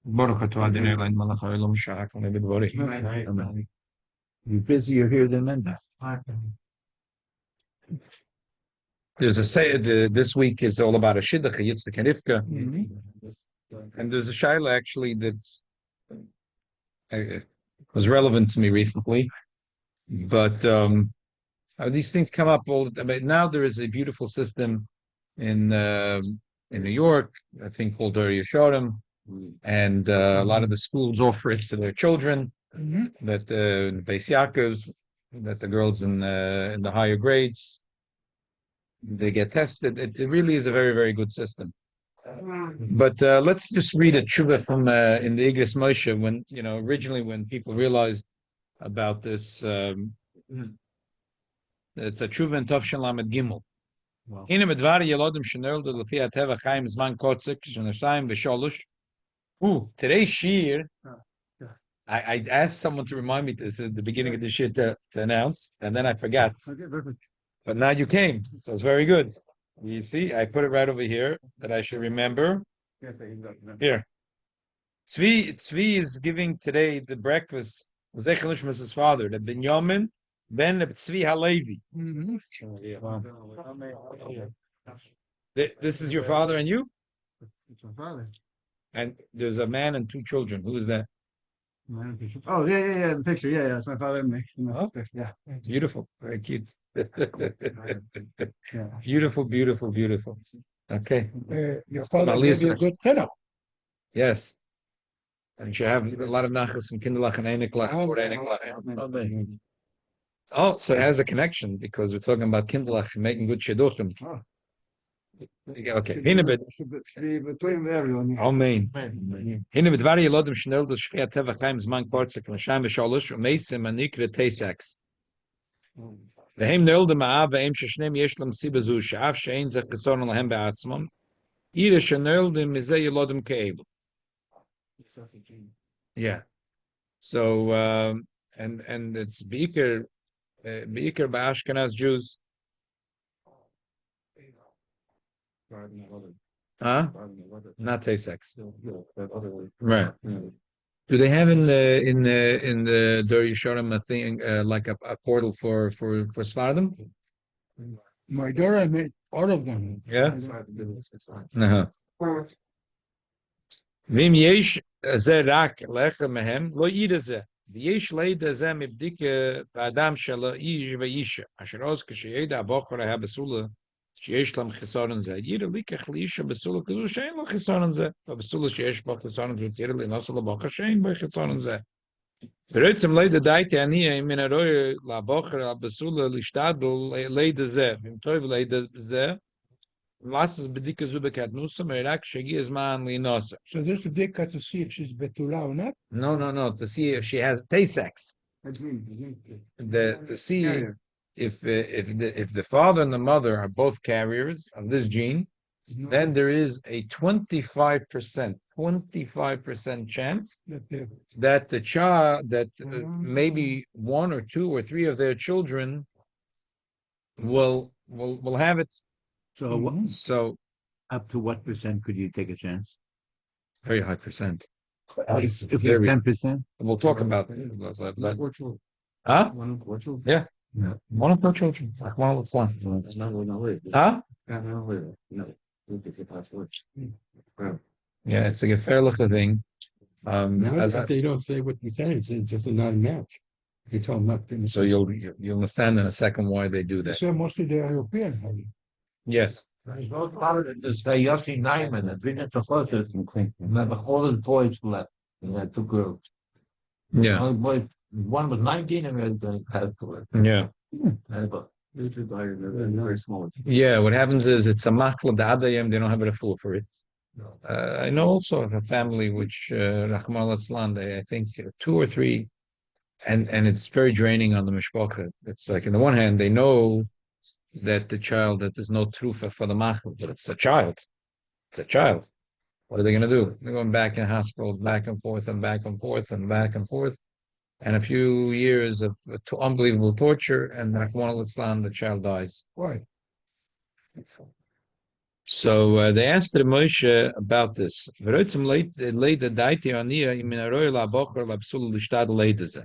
Baruch atah Adonai Eloheinu melech haolam she'achal b'dvarim. Amen. You're busier here than men. There's a say this week is all about a shidduch, a yitzchak and Rivka, and there's a shaila actually that was relevant to me recently. But these things come up all. I mean, now there is a beautiful system in New York, I think called Yeshorim, and a lot of the schools offer it to their children. That the Beis Yaakov, that the girls in the higher grades, they get tested. It really is a very, very good system. But let's just read a tshuva from in the Igros Moshe when originally when people realized about this. It's a tshuva in Tov Lamed Gimel. Hine mit dvar yelodim shenoldu lefi hateva chaim zman kotzik shenosayim v'sholosh. Today's shir. I asked someone to remind me this at the beginning of the shir to announce, and then I forgot. Okay, perfect. But now you came, so it's very good. You see, I put it right over here that I should remember. Here. Tzvi is giving today the breakfast. Zechel Nishmas' father, the Binyamin ben Tzvi Halevi. This is your father and you? It's my father. And there's a man and two children. Who is that? Oh, yeah, the picture. Yeah, it's my father and me. Yeah. Beautiful. Very cute. Yeah. Beautiful. Okay. Your father gave you a good setup. Yes. And you have a lot of nachas from Kinderlach and Einiklach or Einiklach. Oh, so it has a connection because we're talking about Kinderlach making good shidduchim. Okay. Hinebit. Between everyone. Amen. Hinebit vari yelodim shnel dos shchia teva chaim zman kortzek l'shayim v'sholosh u'meisim anikre Taysaks. V'hem neoldim ha'av v'hem sheshneim yesh lam siba zu she'af she'ein zeh chesoron lahem be'atzmam. Ire sheneoldim mizeh yelodim ke'elu. Yeah. So and it's Beaker by Ashkenaz Jews. Huh? Not Taysaks. Right. Do they have in the Dor Yeshorim a thing like a portal for Sfardim? My daughter, I made all of them. Yeah. Uh-huh. Vim yesh ze rak lechem mehem lo yida ze. V'yesh leida ze mibdike b'adam shelo ish v'yisha. Asher oz k'sheyeda abochor ha besula sheyesh lam chisoron ze. Yira likach liisha besula kazu shein lo chisoron ze. Besula sheyesh bo chisoron ze. Yira li nosa l'abochor shein bo chisoron ze. Beretzem leida daite aniya min aroye l'abochor ha besula lishtadol leida ze. Vim toiv leida ze. So this bedika to see if she's betula or not? No. To see if she has Taysaks. To see if the father and the mother are both carriers of this gene, then there is a 25% chance that the child maybe one or two or three of their children will have it. So up to what percent could you take a chance? Very high percent. If it's 10%? We'll talk about it. Huh? Yeah. One of our children. One of the sons. Huh? Yeah, it's a gefährliche thing. If they don't say what you say, it's just not a match. You tell them not to. So you'll understand in a second why they do that. So mostly they're European. Yes. There's no part of this guy Yossi Nyman and been at the hotel in Clinton. Remember all the boys left and had two girls. Yeah. One was 19 and the other guy passed away. Yeah. Very small. Yeah, what happens is it's a machla d'adayim, they don't have a fool for it. I know also of a family which Rahman al-Islam, I think two or three, and it's very draining on the mishpacha. It's like on the one hand they know that there's no trufa for the machal, but it's a child. It's a child. What are they going to do? They're going back in hospital, back and forth and back and forth and back and forth. And a few years of unbelievable torture, and Rahman al-Islam, the child dies. Why? So they asked the Moshe about this. V'rotzim leida daiti aniya im minaroy la'bocher la'psul l'shtad leida ze.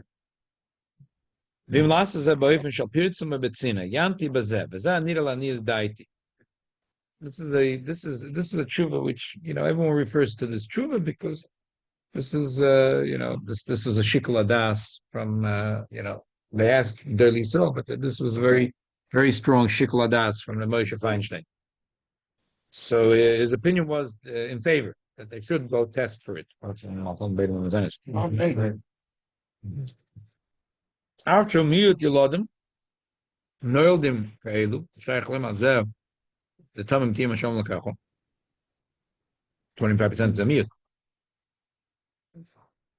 V'im lasa ze ba'ofen shal pirtzim betzina yanti bazeh v'zeh anira la'aniya daiti. This is a tshuva which everyone refers to this tshuva because this is this was a shikul adas from they asked Derli so, but this was a very very strong shikul adas from the Moshe Feinstein. So his opinion was in favor that they should go test for it. After miyut yolodim, noildim kaelu, shaykh lema zev, the tamim tima shom lakacho, 25% zamiyut.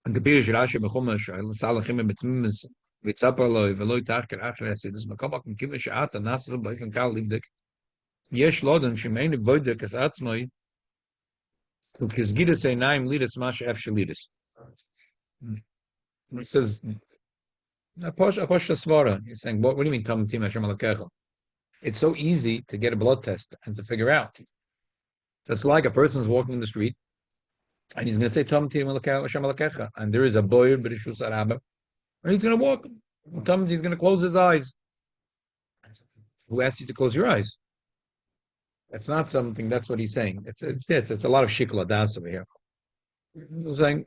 And the Pirish Rashi b'chum shayl, salachim betmimis, v'tzapaloi, v'loi tachker achar esidus, makomak mkim she'ata nasru b'ikon kal libdik, yesh lodan shemeinu boydek as atzmoi, ukizgidas einayim lidas mash efshel lidas. It says, Aposh Svara, he's saying, what do you mean, Tam Tim Hashem Alakecha? It's so easy to get a blood test and to figure out. It's like a person's walking in the street and he's going to say, Tam Tim Hashem Alakecha, and there is a boy, B'rishus Araba, and he's going to walk. He's going to close his eyes. Who asked you to close your eyes? That's not something, that's what he's saying. It's a lot of shikla das over here. He's saying,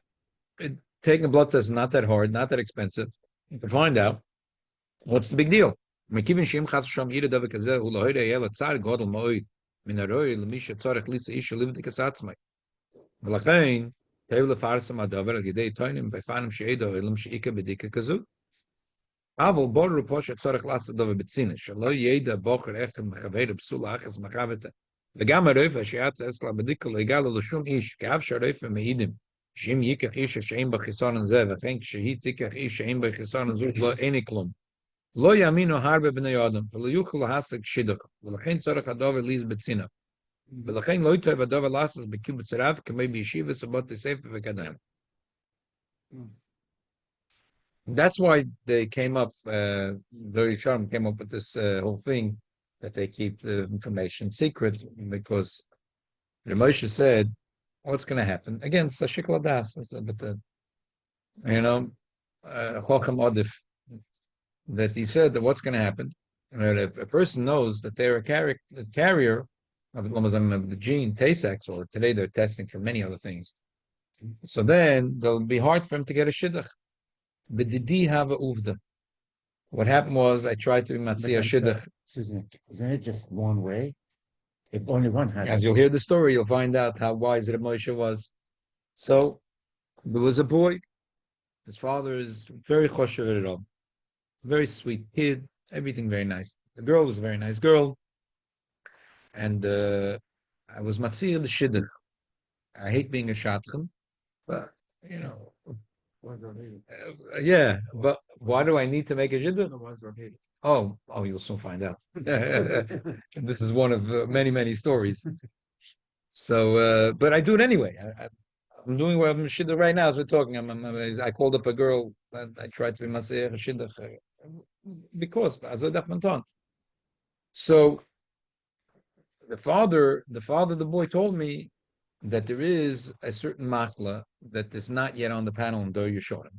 taking a blood test is not that hard, not that expensive. You can find out what's the big deal. אבל בורר פה שצורך לעשות דבר בצינש, שלא ידע בוחר אחד מחבר בפסול אחס מחבתה. וגם הרופא שיצא אצלה בדיקה לא יגע לו לשום איש, כאב שהרופא מעידים, שאם ייקח איש שאין בחיסון זה, וכן כשהיא תיקח איש שאין בחיסון זו, לא אין כלום. לא יאמינו הרבה בני אדם, ולא יוכל להשיג שידוך, ולכן צורך הדבר ליז בצינה. ולכן לא יטוב הדבר לעשות בקיבוץ רב, כמו בישיבה סבותי ספר וקדם. That's why they came up, very Sharm came up with this whole thing that they keep the information secret because the Moshe said, what's going to happen? Again, it's a shikla das, but Chochem Odif, that he said that what's going to happen, that if a person knows that they're a carrier of the gene Taysaks, or today they're testing for many other things, so then it'll be hard for him to get a shidduch. But did he have a uvda? What happened was I tried to matzia shidduch. Excuse me, isn't it just one way? If only one has. As you'll hear the story, you'll find out how wise Reb Moshe was. So there was a boy. His father is very choshev at all. Very sweet kid. Everything very nice. The girl was a very nice girl. And I was matzia the shidduch. I hate being a shadchan, but yeah, but why do I need to make a shidduch? Oh, you'll soon find out. This is one of many, many stories. So, but I do it anyway. I'm doing what I'm shidduch right now as we're talking. I called up a girl and I tried to be masayach shidduch because as a dafmanton. So the father, the boy told me that there is a certain machla that is not yet on the panel in Dor Yeshorim.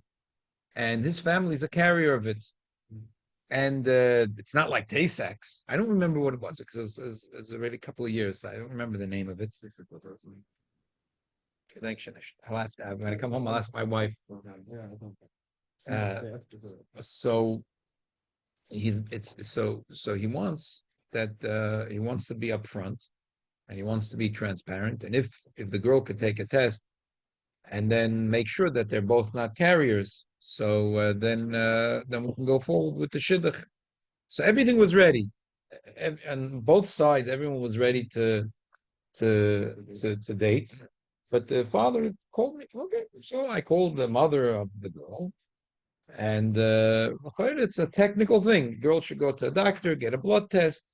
And his family is a carrier of it. And it's not like Taysaks. I don't remember what it was, because it was already a couple of years. I don't remember the name of it. Connection. I'll have to, when I come home, I'll ask my wife. So he wants that he wants to be upfront. And he wants to be transparent. And if the girl could take a test and then make sure that they're both not carriers, so then we can go forward with the shidduch. So everything was ready, and both sides, everyone was ready to date. But the father called me. Okay, so I called the mother of the girl, and it's a technical thing. The girl should go to a doctor, get a blood test.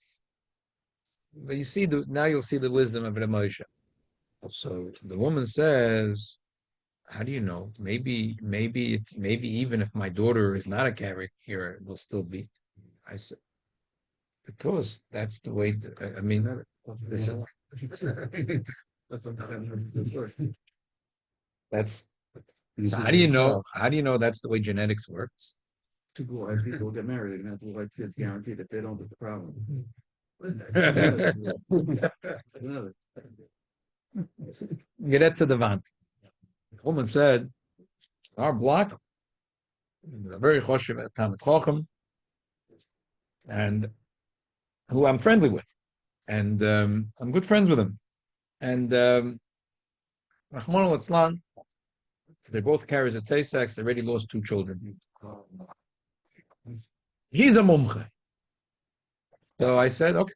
But you see, now you'll see the wisdom of Reb Moshe. So the woman says, "How do you know? Maybe even if my daughter is not a carrier, it will still be." I said, "Because that's the way." This is That's something. That's so how do you know? How do you know that's the way genetics works? People, white people get married and have white kids guaranteed that they don't get the problem. Get that to the vant. The woman said, "Our block, a very choshev at Talmid Chacham, and who I'm friendly with, and I'm good friends with him, and Rahman al they both carries a Taysaks. They already lost 2 children. He's a mumche." So I said, "Okay,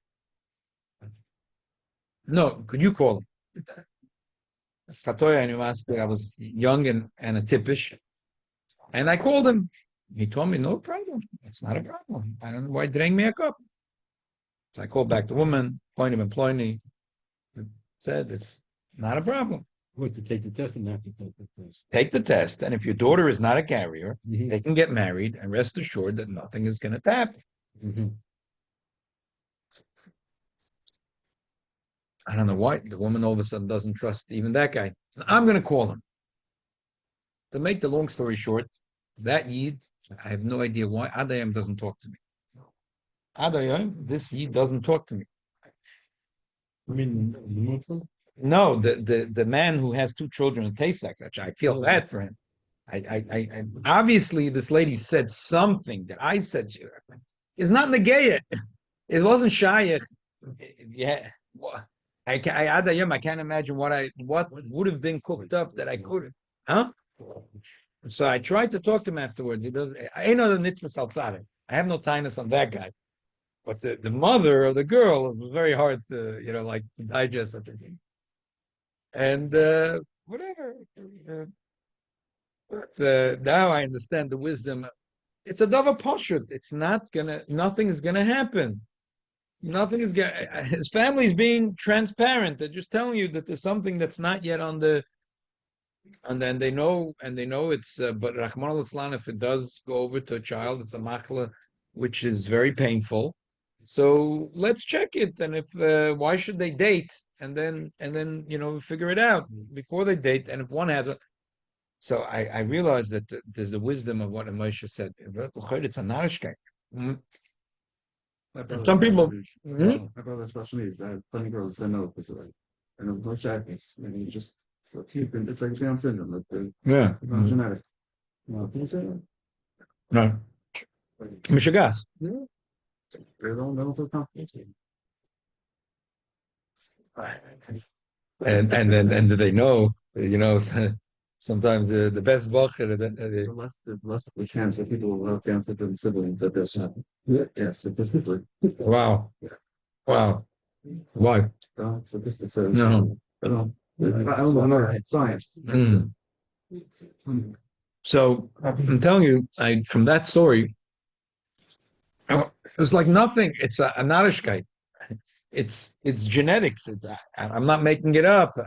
no, could you call him?" I was young and a tippish, and I called him. He told me, "No problem. It's not a problem. I don't know why drink me a cup." So I called back the woman, point him employee, said it's not a problem. What, to take the test and not to take the test? Take the test, and if your daughter is not a carrier, Mhm. they can get married and rest assured that nothing is going to happen. Mhm. I don't know why the woman all of a sudden doesn't trust even that guy. I'm going to call him. To make the long story short, that Yid, I have no idea why Adayam doesn't talk to me. Adayam, this Yid doesn't talk to me. I mean, the Muslim? No, the man who has 2 children in Taysaks, actually, I feel bad for him. I obviously this lady said something that I said to her. It's not negayah. It wasn't shayach. Yeah. I can't imagine what would have been cooked up that I could have. Huh? So I tried to talk to him afterwards. He does. I ain't no nitfus altzadeh. I have no tightness on that guy. But the mother of the girl, it was very hard to like to digest such a thing. And whatever. But now I understand the wisdom. It's a davar pashut. It's not gonna. Nothing is gonna happen. Nothing is gonna. His family is being transparent. They're just telling you that there's something that's not yet on the. And then they know it's. But Rahman al if it does go over to a child, it's a machla, which is very painful. So let's check it. And if why should they date and then figure it out before they date? And if one has a so I realized that there's the wisdom of what Moshe said. It's a narishkeit. Some people. My brother's special needs. I have plenty of girls that say no because of it. And I'm no shackles. And you just so cute. And it's like Down syndrome. Like Yeah. genetic. No, can you say that? No. Mishigas. They don't feel comfortable. And then do they know? Sometimes the best bacher. The less the chance that people will have cancer to siblings that there's yes, statistically. Wow. Wow. Why? Statistics No. I don't know. It's science. Mm. So I'm telling you, from that story, it was like nothing. It's a narishkeit. It's genetics. I'm not making it up.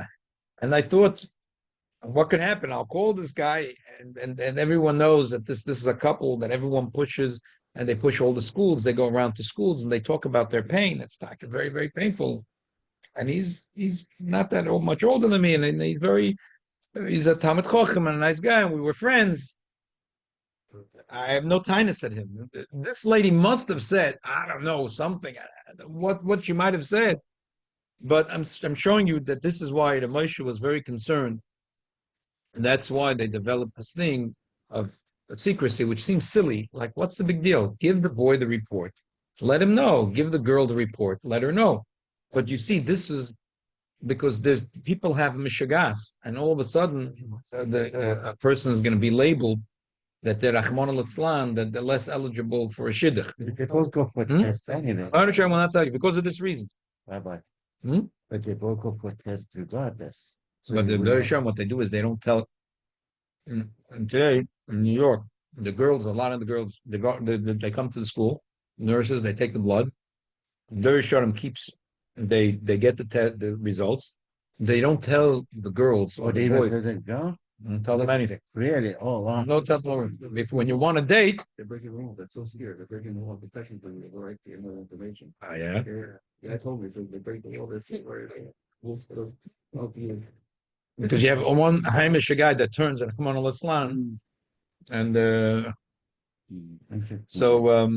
And I thought, what can happen? I'll call this guy, and everyone knows that this is a couple that everyone pushes, and they push all the schools. They go around to schools and they talk about their pain. It's like very, very painful. And he's not that much older than me, and he's a Talmid Chacham and a nice guy, and we were friends. I have no tightness at him. This lady must have said, I don't know, something. What she might have said, but I'm showing you that this is why the Moshe was very concerned, and that's why they developed this thing of secrecy, which seems silly. Like, what's the big deal? Give the boy the report, let him know. Give the girl the report, let her know. But you see, this is because there's people have mishagas, and all of a sudden, a person is going to be labeled that they're Rahman al that they're less eligible for a shidduch. They both go for test anyway. I will not tell you because of this reason. Rabbi. Hmm? But they both go for test regardless. So But the Dershowitz, what they do is they don't tell. And today in New York, a lot of the girls, they come to the school, nurses, they take the blood. Dershowitz keeps, they get the results. They don't tell the girls or the they boys. even go? Don't tell them anything. Really? Oh, wow. No temple. If when you want a date, They're breaking the law. They're so scared. They're breaking the law. Because technically, they were right to more information. oh yeah, Yeah, I told me, so they break the law. This where okay. because you have one Haimish guy that turns and come on, let's learn. And so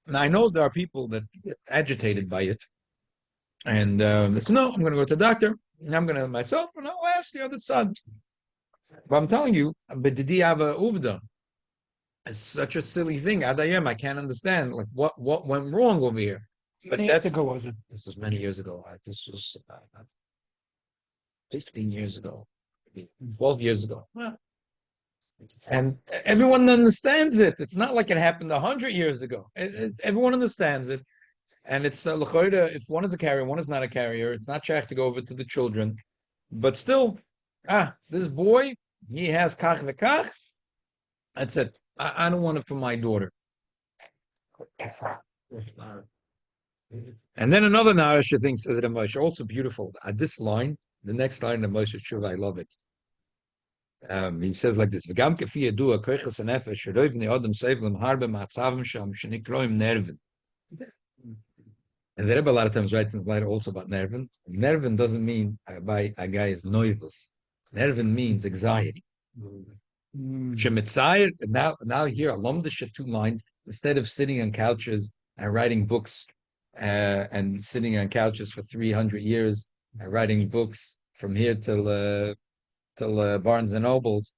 now I know there are people that get agitated by it, and they say, no, I'm going to go to the doctor, and I'm going to myself, and I'll ask the other side. But I'm telling you, but did he have a uvda? It's such a silly thing. Adayem, I can't understand. Like what went wrong over here? But that's ago was it? this was many years ago. This was 15 years ago, 12 years ago. And everyone understands it. It's not like it happened 100 years ago. Everyone understands it. And it's if one is a carrier, one is not a carrier. It's not checked to go over to the children. But still, this boy, he has kach v'kach. That's it. I don't want it for my daughter. And then another Narasha thing says it in Moshe, also beautiful. At this line, the next line in Moshe Tshuva, I love it. He says like this: "V'gam kefi yedua koiches hanefesh sheroiv bnei adam seivlim harbe ma'atzavim sham shenikroim nervin." And the Rebbe a lot of times writes in his letter also about nervin. Nervin doesn't mean by a guy is noiseless. Nervin means anxiety. Shemitzayer, now here, alumdisha 2 lines, instead of sitting on couches and writing books and sitting on couches for 300 years and writing books from here till Barnes and Nobles,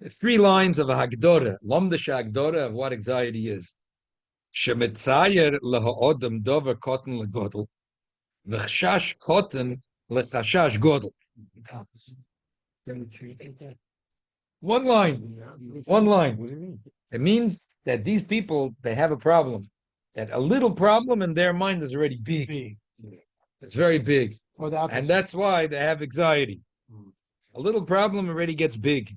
3 lines of a Hagdorah, lomdisha Hagdorah of what anxiety is. Shemitzayer leha'odam dover kotten legodel, v'chashash kotten lechashash godel. One line. It means that these people, they have a problem. That a little problem in their mind is already big. It's very big. And that's why they have anxiety. A little problem already gets big.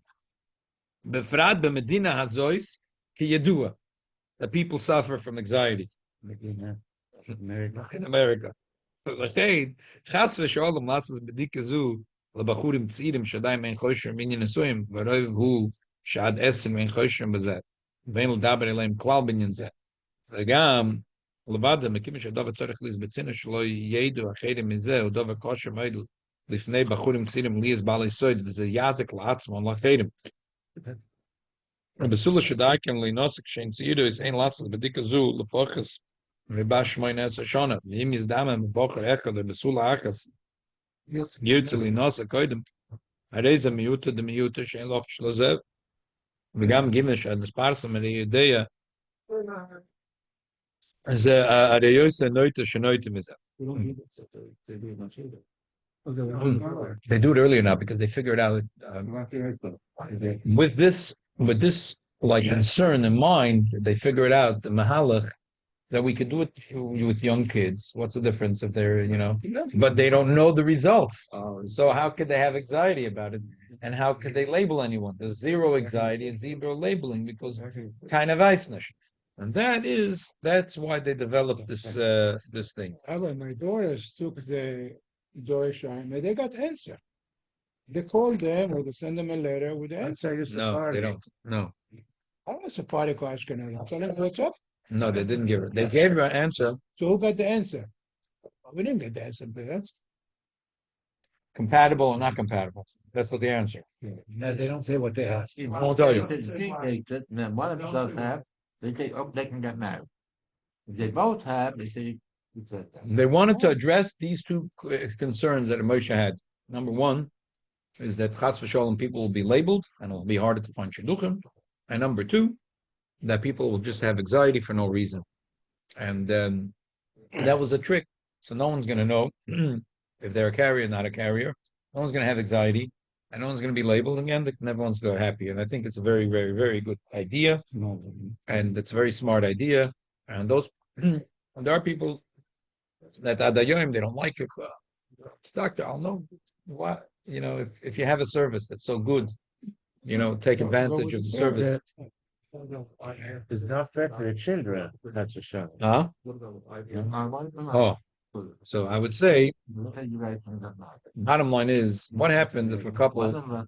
Befrad b'medina hazois ki yedua. That people suffer from anxiety. In America. Chas v'sholem lasas b'dika zu לבחורים צעירים שעדיין אין חושר מעניין נשואים, ורוב הוא שעד 10 אין חושר בזה, ואין לדבר אליהם כלל בעניין זה. וגם, לבד זה, מכיוון שהדבר צריך להסבצינו שלא ידעו אחרים מזה, הוא דבר כושר מאוד לפני בחורים צעירים ליאס בעלי סוד, וזה יעזק לעצמו לאחרים. ובסולה שדאי כן לנוסק שאין צעירו, אין לעצס בדיקה זו, לפוחס, ובא 18 שונה, ואם יזדמה מבוחר אחד, ובסולה אחס, ירצלי נוסע קודם, הרי זה מיעוטה דמיעוטה שאין לו אופש לזה, וגם גימל שהנספרסם על הידיעה, זה הרי יוסע נויטה שנויטה מזה. They do it earlier now because they figured out with this like concern in mind, they figured out the mahalach that we could do it with young kids. What's the difference if they're, but they don't know the results. So how could they have anxiety about it? And how could they label anyone? There's zero anxiety and zero labeling because kind of eisnish. And that's why they developed this thing. My daughters took the Deutschheim and they got answer. They called them or they send them a letter with the answer. No, they don't. No. I was a party question. Tell them what's up. No, they didn't give her. They gave her an answer. So who got the answer? We didn't get the answer, but that's compatible or not compatible. That's what the answer. Yeah, they don't say what they have. I won't tell you. One of them does have, they say, oh, they can get married. If they both have, they say, they wanted to address these 2 concerns that Moshe had. Number 1 is that Chas v'Sholem people will be labeled and it'll be harder to find shidduchim. And number 2, that people will just have anxiety for no reason. And that was a trick. So no one's going to know if they're a carrier or not a carrier. No one's going to have anxiety. And no one's going to be labeled again. And everyone's going to go happy. And I think it's a very, very, very good idea. And it's a very smart idea. And and there are people that Adayim, they don't like it. Doctor, I'll know what, if you have a service that's so good, take advantage of the service. It's not fair for the children. That's a shame. Huh? What about IVF? Oh, So I would say, You're right. bottom line is, what happens if a couple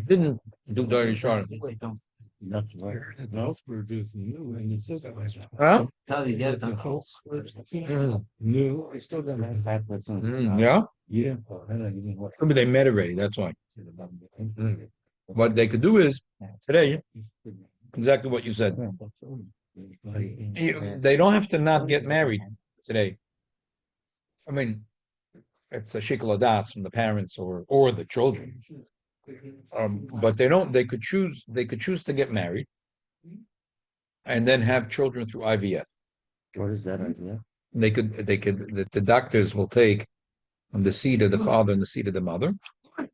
didn't do Dor Yisrael? That's right. Those were just new, and it says that. Huh? Tell you, yeah, the Those were Mm. new. I still don't have 5%. Yeah, Yeah. maybe they met already. That's why. What they could do is today, exactly what you said. They don't have to not get married today. I mean, it's a shikul adas from the parents or the children. But they don't. They could choose. They could choose to get married, and then have children through IVF. What is that idea? They could. They could. The doctors will take the seed of the father and the seed of the mother,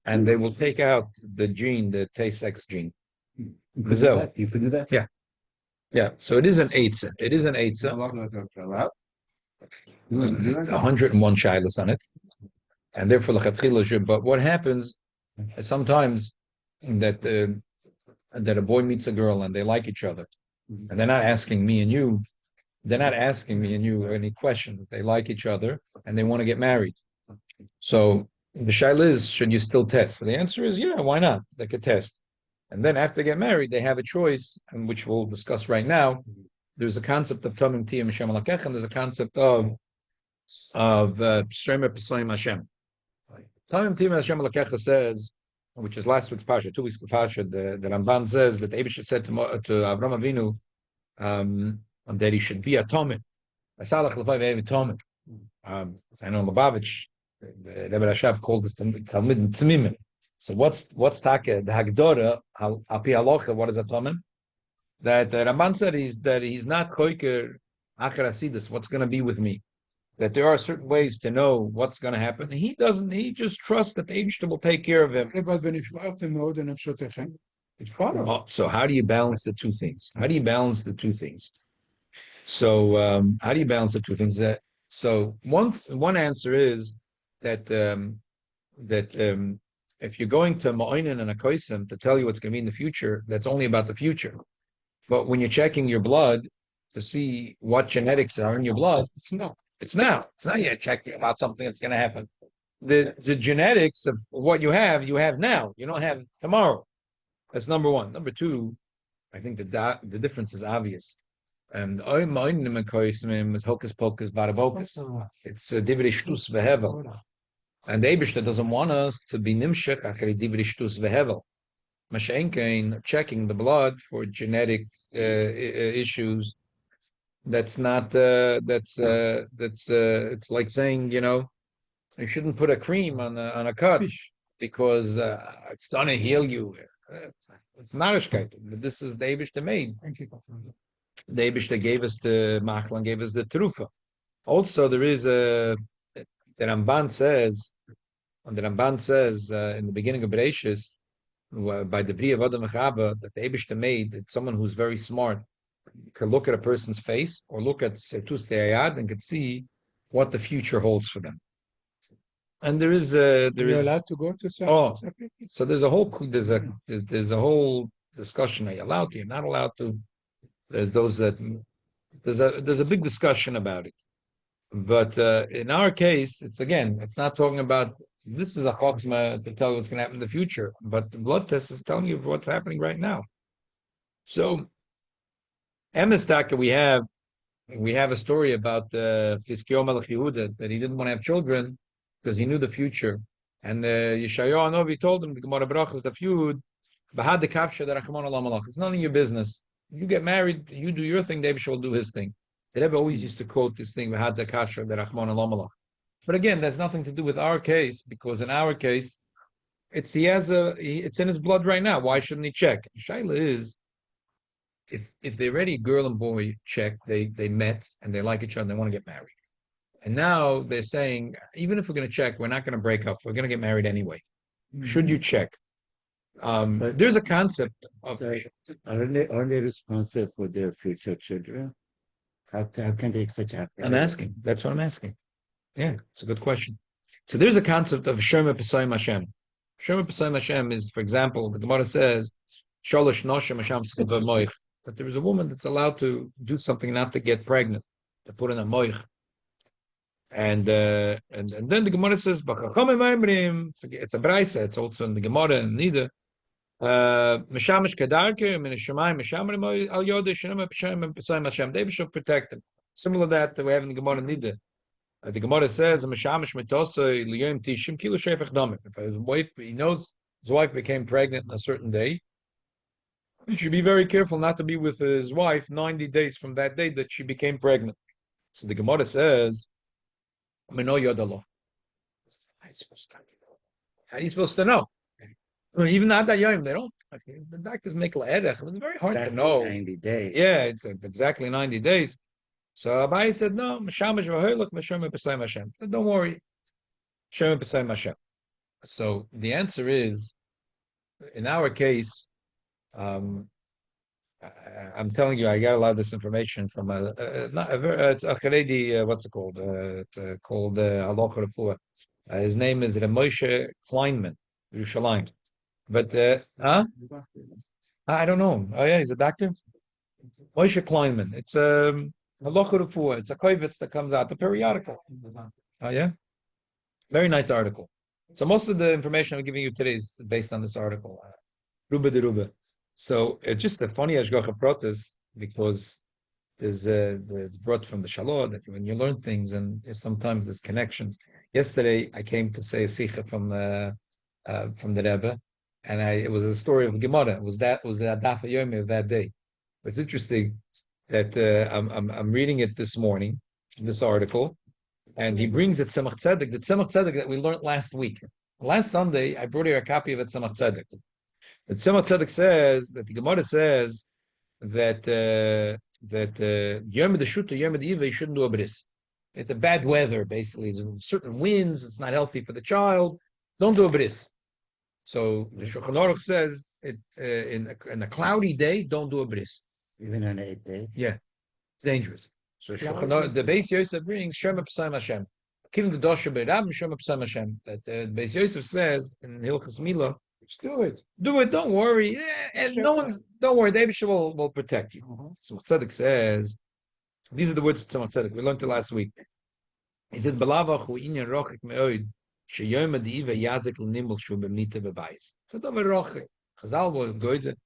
and they will take out the gene, the Taysaks gene. You can do that? Yeah. Yeah. So it is an eitzah. It is an eitzah. It's 101 shilas on it, and therefore lechatchila should. But what happens is sometimes that that a boy meets a girl and they like each other, and they're not asking me and you. They're not asking me and you any questions. They like each other and they want to get married. So the shaila is, should you still test? So the answer is, yeah, why not? They could test. And then after they get married, they have a choice, and which we'll discuss right now. There's a concept of Tomim Tiyam Hashem Alakech, and there's a concept of Shema Pesayim Hashem. Tomim Tiyam Hashem Alakech says, which is last week's Pasha, 2 weeks of Pasha, the Ramban says that Eibush said to Avraham Avinu that he should be a Tomim. I know Lubavitch, the Rebbe Rashab called this Talmid Tzmimim. So what's Taka, the Hagdora, Al Pi Halacha, what is a Tomim? That Ramban said he's not Koiker Achar Asidus, what's going to be with me? That there are certain ways to know what's going to happen. He doesn't, he just trusts that the Eibishter will take care of him. It's part of it. So how do you balance the two things? So how do you balance the two things? So one answer is that if you're going to Ma'oinen and Akoisim to tell you what's going to be in the future, that's only about the future. But when you're checking your blood to see what genetics are in your blood, it's now. It's not yet checking about something that's going to happen. The genetics of what you have now. You don't have tomorrow. That's number one. Number two, I think the difference is obvious. And is hocus pocus, barabokus. It's divrei shtus vehevel. And the Eibishter doesn't want us to be nimshek achari divrei shtus vehevel. Mashenkein, checking the blood for genetic issues. That's not. It's like saying, you shouldn't put a cream on a cut because it's going to heal you. It's not a shkeit, but this is the Eibishter made. The Eibishter gave us the machla and gave us the trufa. Also, there is the Ramban says in the beginning of Bereshis, by the Bria of Adam Chava, that the Eibishter made, that someone who's very smart could look at a person's face or look at Sertus Te'ayad and could see what the future holds for them. And there is You're allowed to go to separately? So there's a whole discussion. Are you allowed to? You're not allowed to. There's those that there's a big discussion about it. But in our case, it's not talking about this is a chokhmah to tell you what's going to happen in the future, but the blood test is telling you what's happening right now. So, Emes Taka, we have a story about Chizkiyahu Melech Yehuda that he didn't want to have children because he knew the future, and Yeshayahu Hanavi told him the Gemara Brachas the feud, Bahad the Kafsha the Rachman Allah Malach. It's none of your business. You get married, you do your thing, the Eibishter will do his thing. The Rebbe always used to quote this thing, Bahad the Kafsha the Rachman Allah Malach. But again, that's nothing to do with our case, because in our case, it's in his blood right now. Why shouldn't he check? Shaila is, if they're already girl and boy check, they met and they like each other, and they want to get married. And now they're saying, even if we're going to check, we're not going to break up. We're going to get married anyway. Should you check? There's a concept of. Aren't they responsible for their future children? How can they take such act? I'm asking. That's what I'm asking. Yeah, it's a good question. So there's a concept of Shema Pesayim Hashem. Shema Pesayim Hashem is, for example, the Gemara says, Sholosh Noshem Hashem Moich, that there is a woman that's allowed to do something not to get pregnant, to put in a moich. And then the Gemara says, it's a brisa, it's also in the Gemara and neither. Meshamish Kedarke, Minashamayim, Meshamrim al Yoda, Shinam Peshem, Pesayim Hashem. They should protect him. Similar to that we have in the Gemara neither. The Gemara says, Meshamish Metosa, Liyom Tishim, Kilo Shefach Damim. If his wife, he knows his wife became pregnant on a certain day, he should be very careful not to be with his wife 90 days from that day that she became pregnant. So the Gemara says, Meno Yodalo. How are you supposed to know? Well, even at that yom, they don't. The doctors make la'edech. It's very hard to know. 90 days. Yeah, it's exactly 90 days. So Abai said, no, Mashamash v'hoylech Mashama b'sayim Hashem. Don't worry, Mashama b'sayim Hashem. So the answer is, in our case, I'm telling you, I got a lot of this information from it's a Haredi, what's it called? Called Halacha Refuah. His name is Moshe Kleinman, Yerushalayim. But I don't know. Oh yeah, he's a doctor. Moshe Kleinman. It's Halacha Refuah. It's a kovetz that comes out, a periodical. Oh yeah, very nice article. So most of the information I'm giving you today is based on this article. Ruba de Ruba. So it's just a funny Ashgacha protest because it's brought from the Shalom that when you learn things and sometimes there's connections. Yesterday I came to say a sikha from the Rebbe, and it was a story of Gemara. It was the Daf Yomi of that day. It's interesting that I'm reading it this morning, this article, and he brings it Tzemach Tzedek, the Tzemach Tzedek that we learned last week. Last Sunday I brought here a copy of it Tzemach Tzedek. The Tzemach Tzedek says that the Gemara says that Yom Deshuta, Yom Diva, you shouldn't do a bris. It's a bad weather, basically. It's certain winds. It's not healthy for the child. Don't do a bris. So the Shulchan Aruch says in a cloudy day, don't do a bris. Even on 8 days. Yeah, it's dangerous. So the Beis Yosef brings Shema Pesayim Hashem. Killing the Dosha Be'Rab and Shema Pesayim Hashem. That Beis Yosef says in Hilchas Milah, do it. do it. Don't worry. And don't worry. David will protect you. Tzemach Tzedek says, these are the words of Tzemach Tzedek. We learned it last week. He said, "Balavach hu inyan rochik me'od sheyom adiva yazik l'nimel shu b'mita b'bayis." It's a dover rochik. Chazal will go to,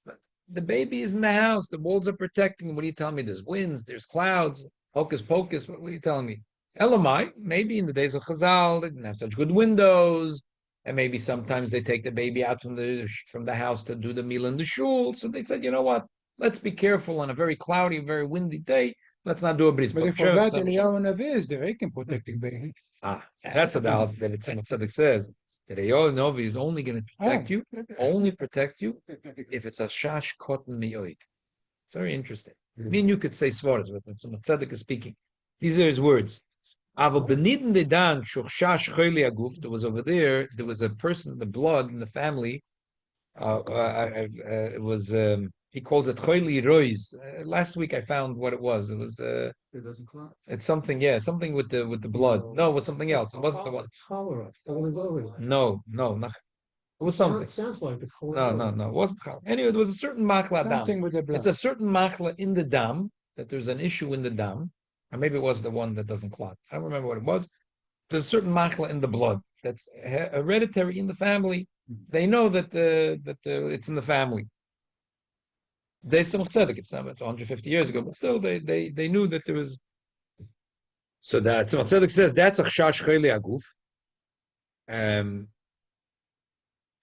but the baby is in the house. The walls are protecting him. What are you telling me? There's winds. There's clouds. Hocus pocus. What are you telling me? Elamai. Maybe in the days of Chazal, they didn't have such good windows. And maybe sometimes they take the baby out from the house to do the meal in the shul. So they said, you know what? Let's be careful on a very cloudy, very windy day. Let's not do a bris. But they forgot Eliyahu Navi is there. He can protect the baby. That's a doubt that it's Tzedek says that Eliyahu Navi is only going to protect you, only protect you if it's a shash cotton miyoid. It's very interesting. Me and you could say svaras, but Tzedek is speaking. These are his words. There was over there was a person, the blood in the family. It was he calls it choili rois. Last week I found what it was. It was It doesn't clot. it's something, something with the blood. No, it was something else. It wasn't the one. Cholera. No, it was something. It sounds like the cholera. No, it wasn't cholera. Anyway, there was a certain machla dam. Something with the blood. It's a certain machla in the dam, that there's an issue in the dam. Or maybe it was the one that doesn't clot. I don't remember what it was. There's a certain machla in the blood that's hereditary in the family. They know that it's in the family. They Tzemach Tzedek. It's 150 years ago, but still they knew that there was. So that Tzemach Tzedek says that's a chash chayli aguf.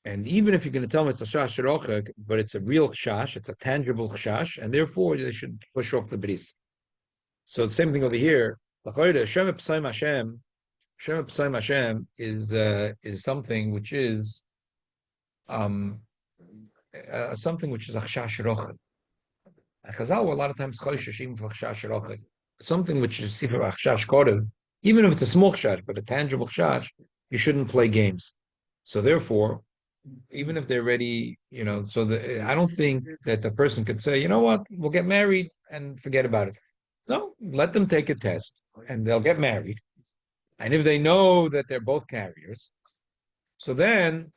And even if you're going to tell me it's a chash rochek, but it's a real chash, it's a tangible chash, and therefore they should push off the bris. So the same thing over here. Shema Pesayim Hashem is something which is something which is a chash rochek. Chazal a lot of times choishish even for chash rochek. Something which is for a chash kodev, even if it's a small chash, but a tangible chash, you shouldn't play games. So therefore, even if they're ready, I don't think that the person could say, you know what, we'll get married and forget about it. No, let them take a test and they'll get married. And if they know that they're both carriers, so then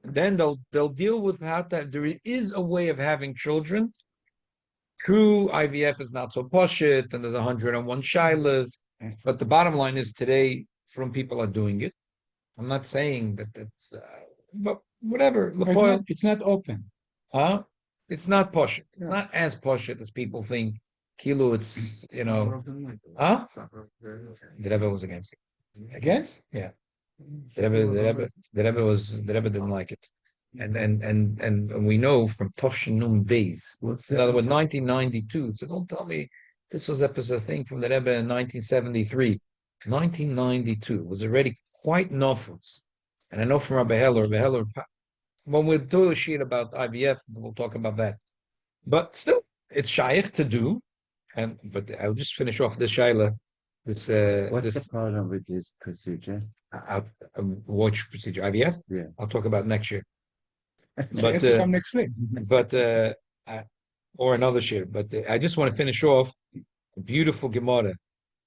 they'll deal with how that there is a way of having children. True, IVF is not so poshut, and there's 101 shilas, But the bottom line is today, from people are doing it. I'm not saying that that's, but whatever. It's not open. Huh? It's not posh. It's Yeah. not as posh as people think. Kilo, it's huh? The Rebbe was against it. Against? Yeah. The Rebbe didn't like it. And we know from Tovshinum days. In other words, 1992. So don't tell me this was a thing from the Rebbe in 1973. 1992 was already quite nofus. And I know from Rabbi Heller, when we do a sheet about IVF, we'll talk about that. But still, it's shaykh to do. But I'll just finish off this shaila. What's the problem with this procedure? Watch procedure IVF. Yeah. I'll talk about next year. But But come next week. but or another shir. But I just want to finish off a beautiful Gemara.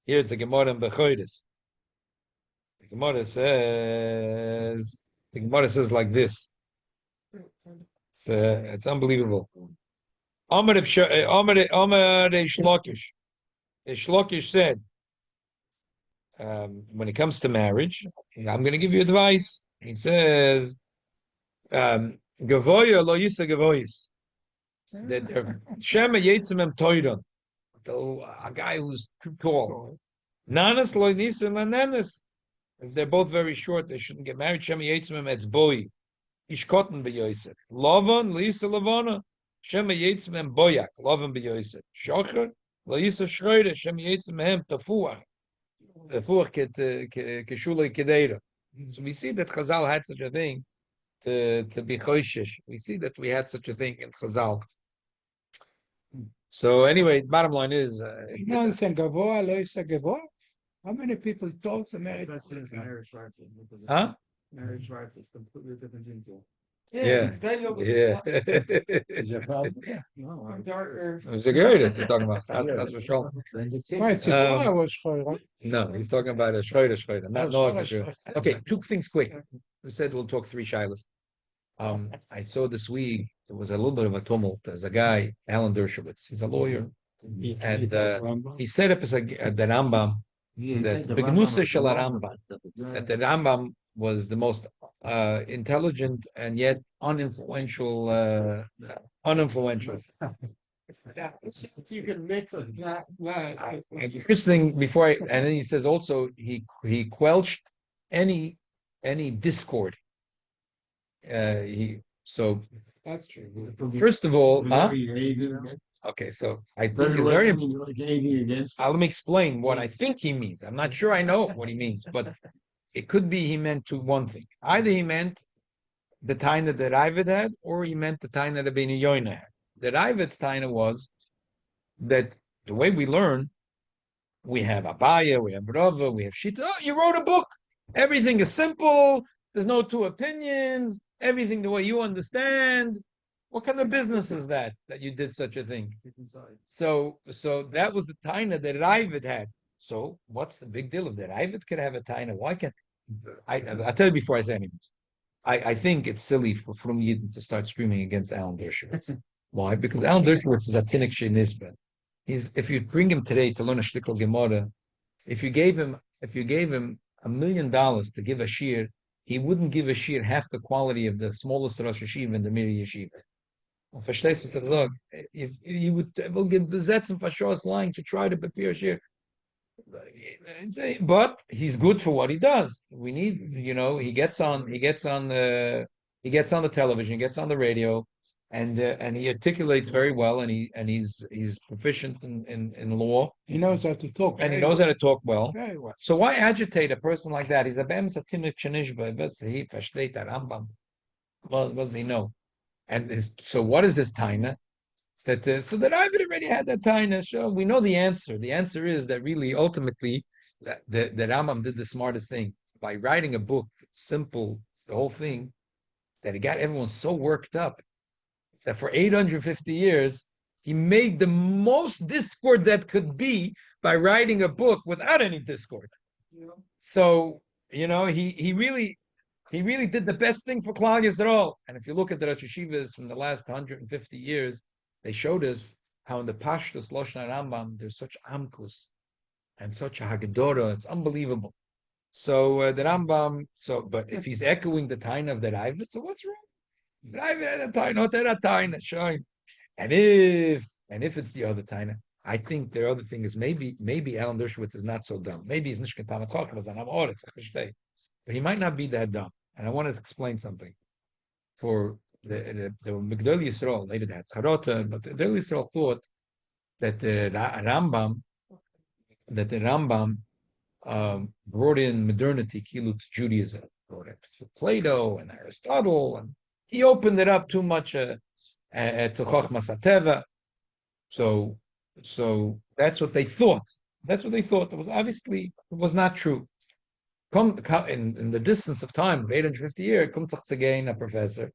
Here it's a Gemara in Bechoides. The Gemara says like this. It's unbelievable. Amar Shlokish. Shlokish said, when it comes to marriage, I'm going to give you advice. He says, Gavoya lo yisa gavoyis. That Shema Yetzimem Toiron. A guy who's too tall. Nanas lo nisim ananas. If they're both very short, they shouldn't get married. Shema Yetzimem etzboi. Ishkotten beyoyset. Lavan lisa lavana. Shema Yetzimem boyak. Lavan beyoyset. Shocher lo yisa shroide. Shema Yetzimem tafuach. Tafuach keshulei kedeira. So we see that Chazal had such a thing to be choishish. We see that we had such a thing in Chazal. So anyway, bottom line is, Nonsense, gavoa, lo isa gavoa. How many people told the married? huh? Mary Schwartz is completely different into. Yeah. Yeah. Is there a problem? No, I'm Darker. It was the greatest he's talking about. That's for sure. Right, so I was sure. No, he's talking about a shroida, not Oh, no. shroida. Okay, two things quick. We said we'll talk three shilas. I saw this week there was a little bit of a tumult. There's a guy, Alan Dershowitz. He's a lawyer, and he set up as the Rambam that Begnusa Shel Rambam, that the Rambam was the most intelligent and yet uninfluential. You can mix that. And the first thing before and then he says also he quelched any discord. That's true. First of all, okay, so I think it's very. Let me explain what I think he means. I'm not sure I know what he means, but it could be he meant to one thing. Either he meant the taina that Ravid had, or he meant the taina that Beni Yoina had. The Ravid's taina was that the way we learn, we have Abaya, we have Rava, we have Shita. Oh, you wrote a book. Everything is simple. There's no two opinions. Everything the way you understand. What kind of business is that you did such a thing? So that was the taina that Ravid had. So what's the big deal if the Ravid could have a taina? Why can't I'll tell you before I say anything. I think it's silly for from Yidden to start screaming against Alan Dershowitz. Why? Because Alan Dershowitz is a tinnik shenisba. If you bring him today to learn a shtickle Gemara, if you gave him $1 million to give a shir, he wouldn't give a shir half the quality of the smallest Rosh Yeshiva in the Miri Yeshiva. Verstehst du, was ich sage? If he will give besetz and pashos lying to try to prepare shir. But he's good for what he does. We need, he gets on the television, he gets on the radio, and he articulates very well, and he's proficient in law. He knows how to talk. And he knows how to talk well. Very well. So why agitate a person like that? He's a bems a timid chenishba, but he versteht der Rambam. What does he know? And so what is his taina? So that I've already had that taina. So we know the answer. The answer is that really, ultimately, that Rambam did the smartest thing by writing a book, simple, the whole thing, that it got everyone so worked up that for 850 years, he made the most discord that could be by writing a book without any discord. So, he really did the best thing for Klal Yisrael. And if you look at the Rosh Yeshivas from the last 150 years, they showed us how in the Pashtus Lashon Rambam there's such amkus, and such a Haggadah. It's unbelievable. So the Rambam. So, but if he's echoing the Taina of the Ravid, so what's wrong? Ravid had a Taina, not a Taina. Shine. And if it's the other Taina, I think the other thing is maybe Alan Dershowitz is not so dumb. Maybe he's nicht getan at all, but he might not be that dumb. And I want to explain something. For the Migdal Yisrael, later they had Charota, but the Migdal Yisrael thought that the Rambam brought in modernity, kilu, to Judaism, brought it to Plato and Aristotle, and he opened it up too much to Chochmas HaTeva. So that's what they thought. That's what they thought. It was not true. In the distance of time of 850 years, comes again a professor,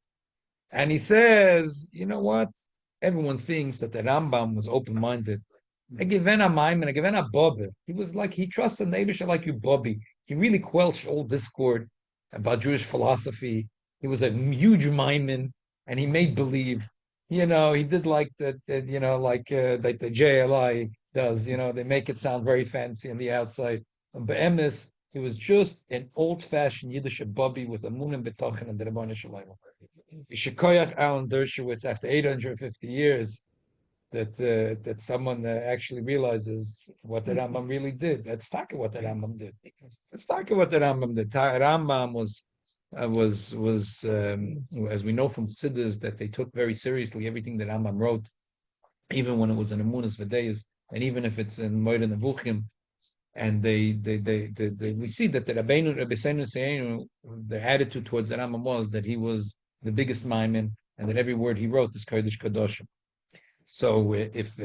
and he says, you know what? Everyone thinks that the Rambam was open-minded. I given a mime and I given a Bobby. He trusted the Abisha like you, Bobby. He really quelched all discord about Jewish philosophy. He was a huge mimeman, and he made believe. He did like that. Like the JLI does. They make it sound very fancy on the outside. But Be'emes, he was just an old-fashioned Yiddish Bobby with a Munim B'tochen and the Rebbeinu Shalom. Yishikoyach Alan Dershowitz, after 850 years, that someone actually realizes what the Rambam really did. That's taka what the Rambam did. Rambam was as we know from Siddur, that they took very seriously everything that Rambam wrote, even when it was in Emunas V'Deis, and even if it's in Moed Nevuchim. And we see that the Rabbeinu Seinu, the attitude towards the Rambam was that he was the biggest maimin, and that every word he wrote is Kodesh Kadoshim. So if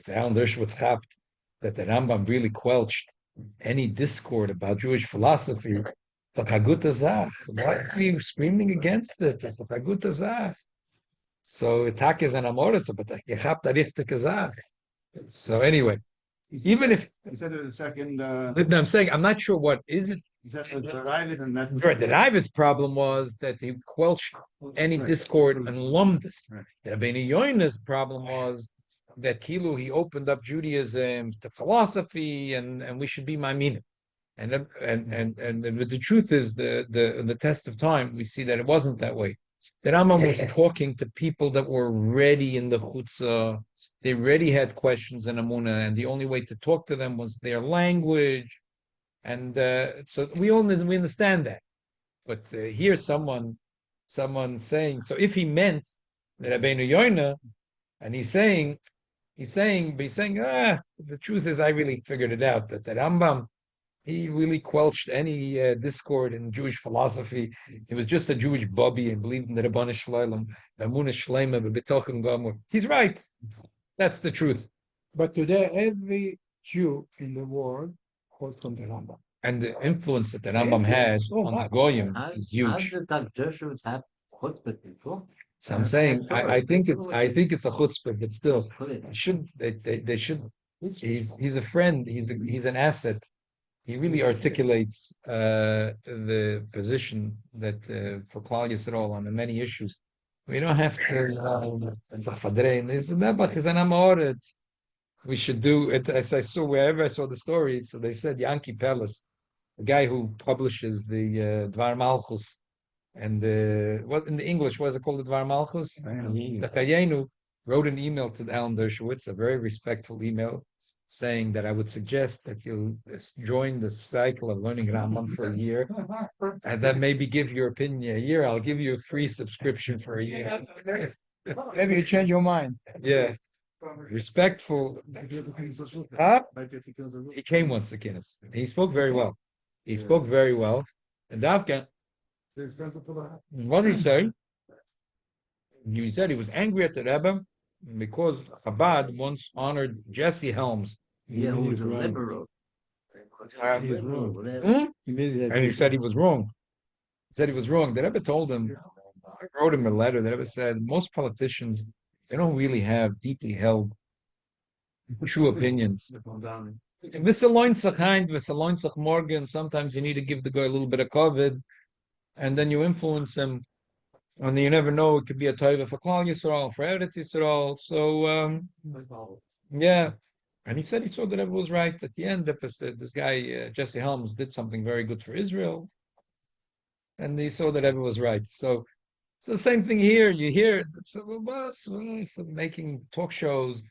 Alan Dershowitz chapped that the Rambam really quelched any discord about Jewish philosophy, it's a chaguta zach. Why are you screaming against it? It's a chaguta zach. So itak is an amoritz, but you chapped a richtig zach. So anyway, even if You said it a second. I'm saying I'm not sure what is it. You said it was the Ravid and that. Right, the Ravid's problem was that he quelched any discord and lumdus. Right. The Rabbeinu Yoina's problem was that Kilu, he opened up Judaism to philosophy, and we should be Maimina. And the truth is, the test of time, we see that it wasn't that way. The Rambam was talking to people that were ready in the chutzah. They already had questions in Amunah, and the only way to talk to them was their language. And so we understand that. But here someone saying, so if he meant that Rabbeinu Yoina, and he's saying, the truth is, I really figured it out, that the Rambam, he really quelched any discord in Jewish philosophy. He was just a Jewish bobby and believed in the Rebbeinu Shalom, Emunah Shlema, B'Bitochen Gomor. He's right. That's the truth. But today, every Jew in the world quotes from the Rambam. And the influence that the Rambam had on the Goyim is huge. How did that Dershowitz have chutzpah before? So I'm saying, I think it's a chutzpah, but still, they should. He's a friend. He's an asset. He really articulates the position that for Klal Yisrael on the many issues. We don't have to. We should do it. As I saw wherever I saw the story, so they said Yankee Pellis, the guy who publishes the Dvar Malchus, and what in the English was it called, the Dvar Malchus? The Chayenu wrote an email to Alan Dershowitz, a very respectful email, saying that I would suggest that you join the cycle of learning Rambam for a year, and then maybe give your opinion a year. I'll give you a free subscription for a year. Maybe you change your mind. Yeah, respectful. Huh? He came once to Guinness. He spoke very well. And Davka, what did he say? He said he was angry at the Rebbe because Chabad once honored Jesse Helms. Yeah, who was a liberal. And he said he was wrong. The Rebbe told him, I wrote him a letter. The Rebbe said, most politicians, they don't really have deeply held true opinions. Morgan. Sometimes you need to give the guy a little bit of COVID, and then you influence him. And you never know, it could be a taiva for Klal Yisrael, for Eretz Yisrael. So, yeah. And he said he saw that Rebbe was right at the end. That this guy Jesse Helms did something very good for Israel, and he saw that Rebbe was right. So it's the same thing here. You hear it's making talk shows,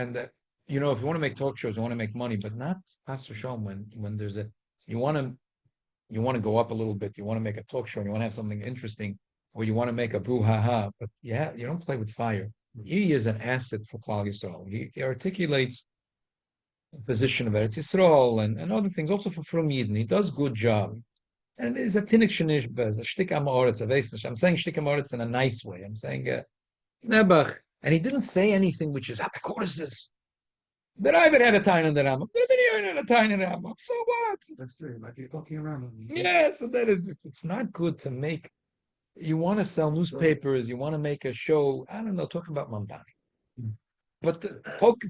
and if you want to make talk shows, you want to make money, but not Pastor Shalom when there's you want to go up a little bit. You want to make a talk show. You want to have something interesting, or you want to make a brouhaha. But yeah, you don't play with fire. He is an asset for Klal Yisrael. He articulates the position of Eretz Yisrael and other things, also for Frum Yidden. He does good job. And there's a tinnik shenish bez, a shtik am oretz, a veisnish. I'm saying shtik am oretz in a nice way. I'm saying nebach. And he didn't say anything which is apikourses. But I've had a time in the Rambam. But I've had a time in the Rambam. So what? That's it. Like you're talking around. Yeah, so that is, it's not good to make. You want to sell newspapers. You want to make a show. I don't know. Talk about Mamdani. But poke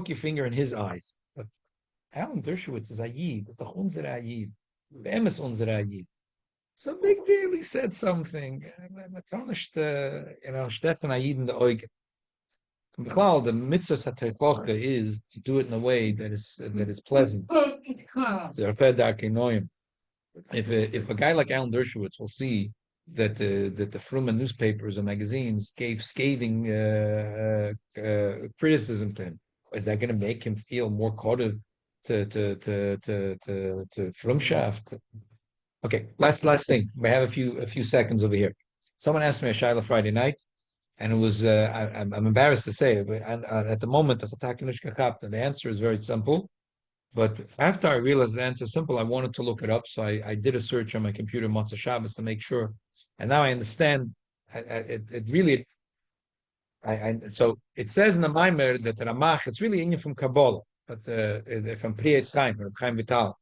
your finger in his eyes. But Alan Dershowitz is a yid. It's the unser yid. Be'emes unser yid. So big deal. He said something. Stefan Ayid in the Eugen. The mitzvah sataychocha is to do it in a way that is pleasant. If a guy like Alan Dershowitz will see that the Fruman newspapers and magazines gave scathing criticism to him, is that going to make him feel more caught to Frumshaft? Okay, last thing. We have a few seconds over here. Someone asked me a shaila Friday night, and it was I'm embarrassed to say it, but at the moment of the answer is very simple. But after I realized the answer is simple, I wanted to look it up, so I did a search on my computer Motzei Shabbos to make sure, and now I understand. It really. So it says in the Maimer that the Ramach, it's really in from Kabbalah, but from Pri Chaim or Chaim Vital,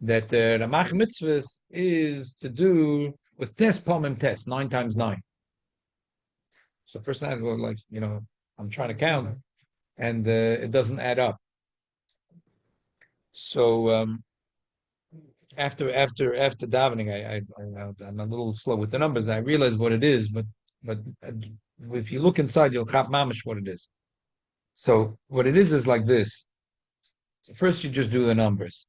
that Ramach mitzvahs is to do with tes pomim tes 9 times 9. So first I go like I'm trying to count, and it doesn't add up. So after davening, I'm a little slow with the numbers. I realize what it is, but if you look inside, you'll have mamish what it is. So what it is like this. First, you just do the numbers.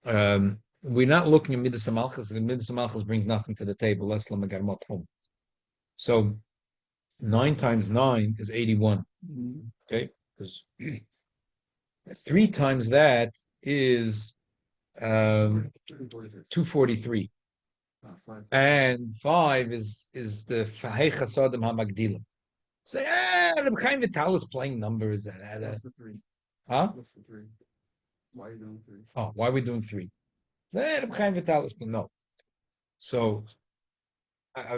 We're not looking at Midas Malchus. Midas Malchus brings nothing to the table. So 9 times 9 is 81. Okay, because 3 times that is 243, and 5 is the Fahei Chasadim HaMagdilim. Say, Reb Chaim Vital is playing numbers. What's the 3? Huh? What's the 3? Why are you doing 3? Oh, why are we doing 3? Reb Chaim Vital is no. So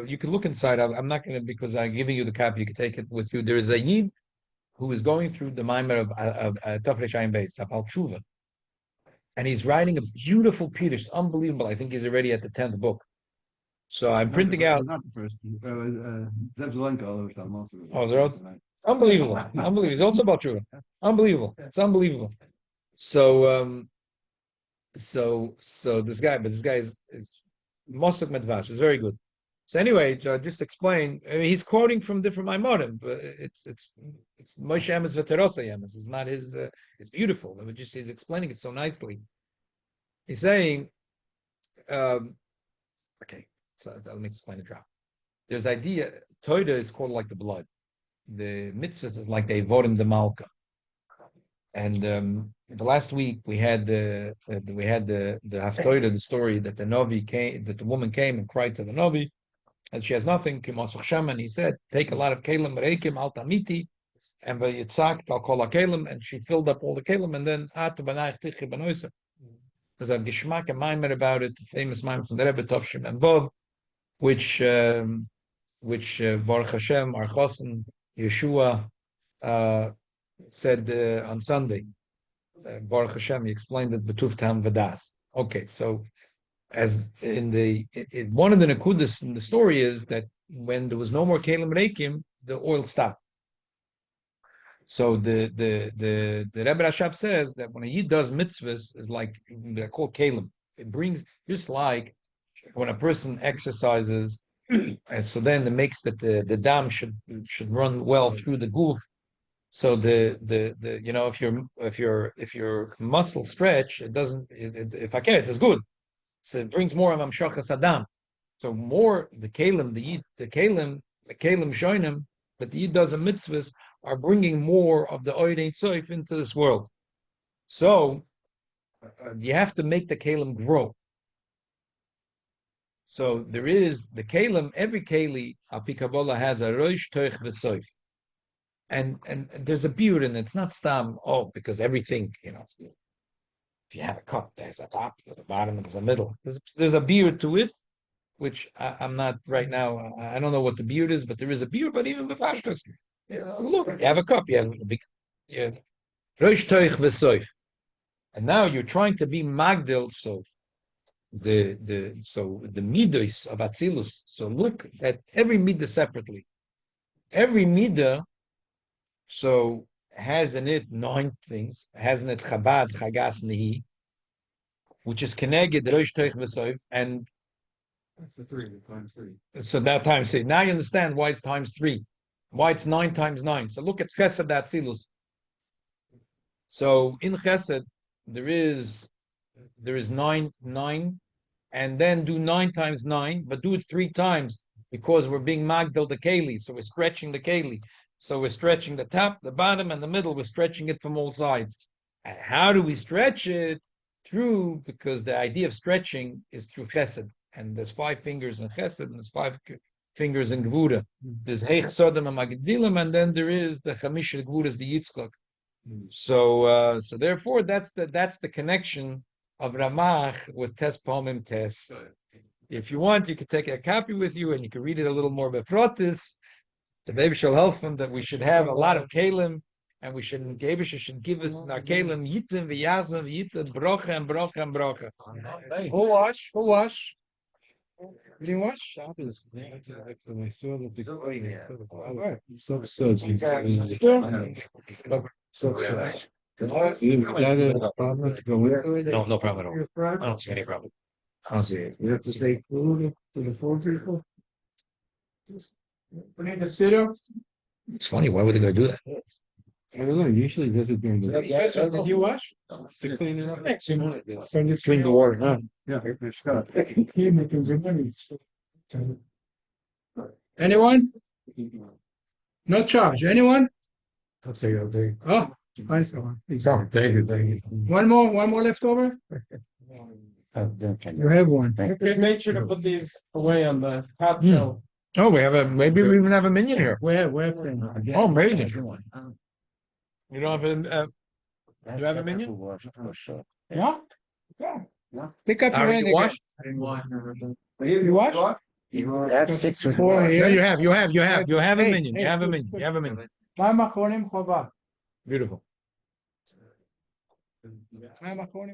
you can look inside. I'm not going to, because I'm giving you the copy. You can take it with you. There is a Yid who is going through the Maimer of Tof-pey-Tes, Abal Tshuva, and he's writing a beautiful Pirush, unbelievable. I think he's already at the 10th book. So I'm printing out. Not the first. Oh, they're all unbelievable. Unbelievable. It's also about Tshuva. Unbelievable. It's unbelievable. So this guy is Mosek Medvash. It's very good. So anyway, just explain. I mean, he's quoting from different Maimorim, but it's Moshe Emes V'Terosa Emes. It's not his. It's beautiful. He's explaining it so nicely. He's saying, okay. So let me explain the drop. There's the idea. Toida is called like the blood. The mitzvahs is like the Vorim de Malka. And the last week we had the Haftoida, the story that the Novi came, that the woman came and cried to the Novi, and she has nothing. And he said, take a lot of kelim reikim al tamiti, and v'yitzakt al kol kelim, and she filled up all the kelim, and then atu banayich tichi banoisa. There's a gishmak and maimer about it, the famous maimer from the Rebbe Tovshim and Bob, which Baruch Hashem, our Chosen, Yeshua said on Sunday. Baruch Hashem, he explained it B'tuv Tam V'das. Okay, so as in one of the nekudas in the story is that when there was no more kelim reikim, the oil stopped. So the Rebbe Rashab says that when a yid does mitzvahs, is like they're called kelim. It brings, just like when a person exercises, and so then it makes that the dam should run well through the goof. So if your muscle stretch, it doesn't. If I can, it is good. So it brings more of amshachas adam. So more the kalim, the kalim shoinim that the yid does a mitzvahs are bringing more of the oid ein soif into this world. So you have to make the kalim grow. So there is the kalim. Every keli al pi Kabbalah has a rosh toich v'soif, and there's a beauty in it. It's not stam. Oh, because everything, if you have a cup, there's a top, there's a bottom, and there's a middle. There's a beauty to it, which I'm not right now. I don't know what the beard is, but there is a beard. But even with pashtus, look, you have a cup, you have a big, rosh toich v'soif, and now you're trying to be magdil. So the midos of atzilus. So look at every midah separately. Every midah has in it 9 things. Has in it chabad, chagas, nehi, which is keneged rosh toich v'soif, and That's the 3, times 3. so that times 3. Now you understand why it's times 3, why it's 9 times 9. So look at chesed atzilus. So in chesed there is 9, and then do 9 times 9, but do it 3 times because we're being magdal the keli, so we're stretching the keli. So we're stretching the top, the bottom, and the middle. We're stretching it from all sides. And how do we stretch it? Because the idea of stretching is through chesed. And there's 5 fingers in chesed, and there's 5 fingers in gvura. There's heich sodom and magdilim, and then there is the chamisha gvuras, the yitzchak. So therefore, that's the connection of Ramach with Tof-pey-Tes. If you want, you could take a copy with you, and you can read it a little more beprotis. The Rebbe shall help him that we should have a lot of kalim, and we should give us in our kalim yitim v'yazim v'yitim brocha and brocha and brocha. Who wash? Did you wash? No problem at all. I don't see any problem. I don't see it. You have to take food to the 4 people? We need a sitter. It's funny. Why would they go do that? I don't know, usually does it during the. Did you wash? To clean it up. Can you Drink the water. Huh? Anyone? No charge. Anyone? Okay. Oh, find someone. Thank you. One more left over? You have one. Just make sure to put these away on the top shelf. Oh, maybe we even have a minion here. Where? Oh, amazing. You don't have you have a minion? Yeah? Yeah. Pick up your Are hand you again. washed? You wash? That's 6 or 4 No, here. you have a Hey, minion. hey, You have a good, minion. good. You have a minion. מים אחרונים חובה. Beautiful. מים אחרונים